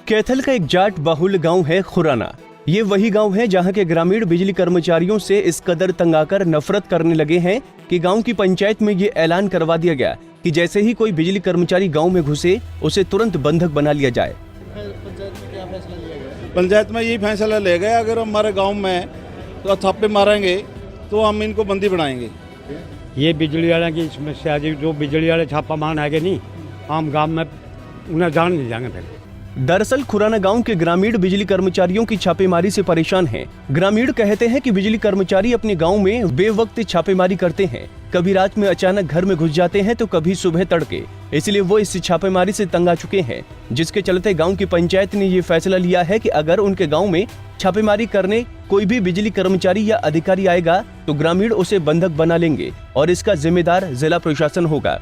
कैथल का एक जाट बहुल गांव है खुराना। ये वही गांव है जहां के ग्रामीण बिजली कर्मचारियों से इस कदर तंग आकर नफरत करने लगे हैं कि गांव की पंचायत में ये ऐलान करवा दिया गया कि जैसे ही कोई बिजली कर्मचारी गांव में घुसे उसे तुरंत बंधक बना लिया जाए। पंचायत में यही फैसला ले गया, अगर हमारे गांव में तो छापे मारेंगे तो हम इनको बंदी बनाएंगे। ये बिजली वाले की समस्या जी, जो बिजली वाले छापा मान आएंगे नहीं, हम गांव में उन्हें जान नहीं जाएंगे। फिर दरअसल खुराना गांव के ग्रामीण बिजली कर्मचारियों की छापेमारी से परेशान हैं। ग्रामीण कहते हैं कि बिजली कर्मचारी अपने गांव में बेवक्त छापेमारी करते हैं, कभी रात में अचानक घर में घुस जाते हैं तो कभी सुबह तड़के। इसलिए वो इस छापेमारी से तंग आ चुके हैं, जिसके चलते गांव की पंचायत ने ये फैसला लिया है कि अगर उनके गांव में छापेमारी करने कोई भी बिजली कर्मचारी या अधिकारी आएगा तो ग्रामीण उसे बंधक बना लेंगे और इसका जिम्मेदार जिला प्रशासन होगा।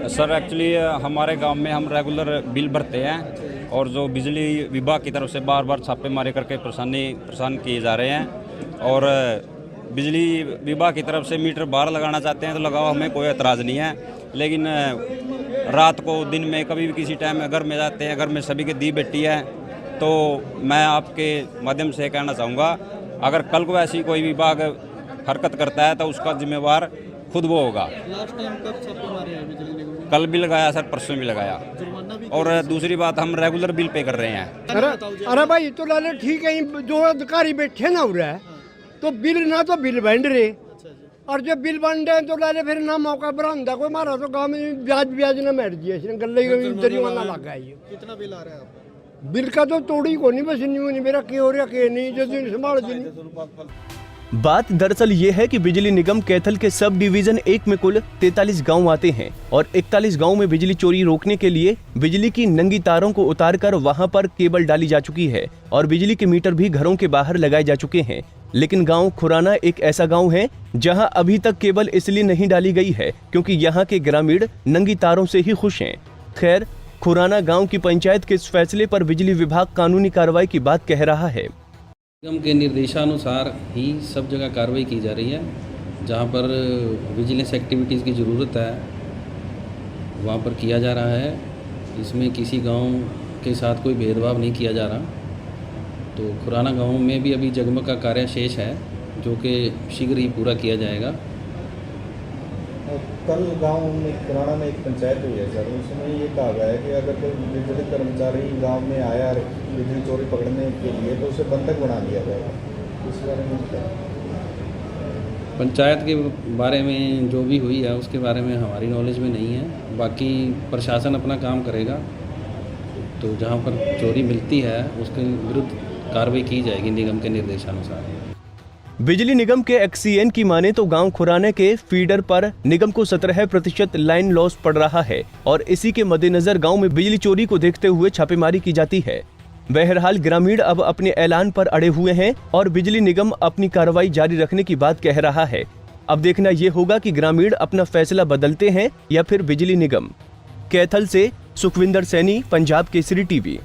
सर एक्चुअली हमारे गांव में हम रेगुलर बिल भरते हैं और जो बिजली विभाग की तरफ से बार बार छापेमारी करके परेशान किए जा रहे हैं और बिजली विभाग की तरफ से मीटर बाहर लगाना चाहते हैं तो लगाओ, हमें कोई एतराज़ नहीं है। लेकिन रात को दिन में कभी भी किसी टाइम घर में जाते हैं, घर में सभी की दी बेटी है, तो मैं आपके माध्यम से कहना चाहूँगा अगर कल को ऐसी कोई विभाग हरकत करता है तो उसका जिम्मेवार खुद वो होगा। लास्ट टाइम कब छापे मारे हैं बिजली निगम? कल भी लगाया सर, परसों भी लगाया। और दूसरी बात, हम रेगुलर बिल पे कर रहे हैं। अरे भाई तो लाले ठीक है, जो अधिकारी बैठे ना उड़ रहा है तो बिल ना तो बिल बन रहे, और जब बिल बन रहे तो लाले फिर ना मौका बरामदा कोई मारा तो गाँव में ब्याज ना बैठ दिया, गले जरिमाना लग गया। कितना बिल आ रहा है आपका? बिल का तो तोड़ी को नहीं, बस नहीं मेरा के हो रहा के नहीं, जो दिन संभाल दिन। बात दरअसल ये है कि बिजली निगम कैथल के सब डिवीजन 1 में कुल 43 गांव आते हैं और 41 गांव में बिजली चोरी रोकने के लिए बिजली की नंगी तारों को उतारकर वहां पर केबल डाली जा चुकी है और बिजली के मीटर भी घरों के बाहर लगाए जा चुके हैं। लेकिन गांव खुराना एक ऐसा गांव है जहां अभी तक केबल इसलिए नहीं डाली गई है क्योंकि यहाँ के ग्रामीण नंगी तारों से ही खुश हैं। खैर, खुराना गाँव की पंचायत के इस फैसले पर बिजली विभाग कानूनी कार्रवाई की बात कह रहा है। निगम के निर्देशानुसार ही सब जगह कार्रवाई की जा रही है। जहां पर विजिलेंस एक्टिविटीज़ की ज़रूरत है वहां पर किया जा रहा है। इसमें किसी गांव के साथ कोई भेदभाव नहीं किया जा रहा। तो खुराना गांव में भी अभी जगमग का कार्य शेष है जो कि शीघ्र ही पूरा किया जाएगा। कल गांव में खुराना में एक पंचायत हुई है सर, उसमें ये कहा गया है कि अगर कोई बिजली कर्मचारी गांव में आया बिजली चोरी पकड़ने के लिए तो उसे बंधक बना दिया जाएगा। इस बारे में क्या? पंचायत के बारे में जो भी हुई है उसके बारे में हमारी नॉलेज में नहीं है। बाकी प्रशासन अपना काम करेगा, तो जहां पर चोरी मिलती है उसके विरुद्ध कार्रवाई की जाएगी निगम के निर्देशानुसार। बिजली निगम के एक्सीएन की माने तो गांव खुराने के फीडर पर निगम को 17% लाइन लॉस पड़ रहा है और इसी के मद्देनजर गांव में बिजली चोरी को देखते हुए छापेमारी की जाती है। बहरहाल ग्रामीण अब अपने ऐलान पर अड़े हुए हैं और बिजली निगम अपनी कार्रवाई जारी रखने की बात कह रहा है। अब देखना ये होगा कि ग्रामीण अपना फैसला बदलते हैं या फिर बिजली निगम। कैथल से सुखविंदर सैनी, पंजाब केसरी टीवी।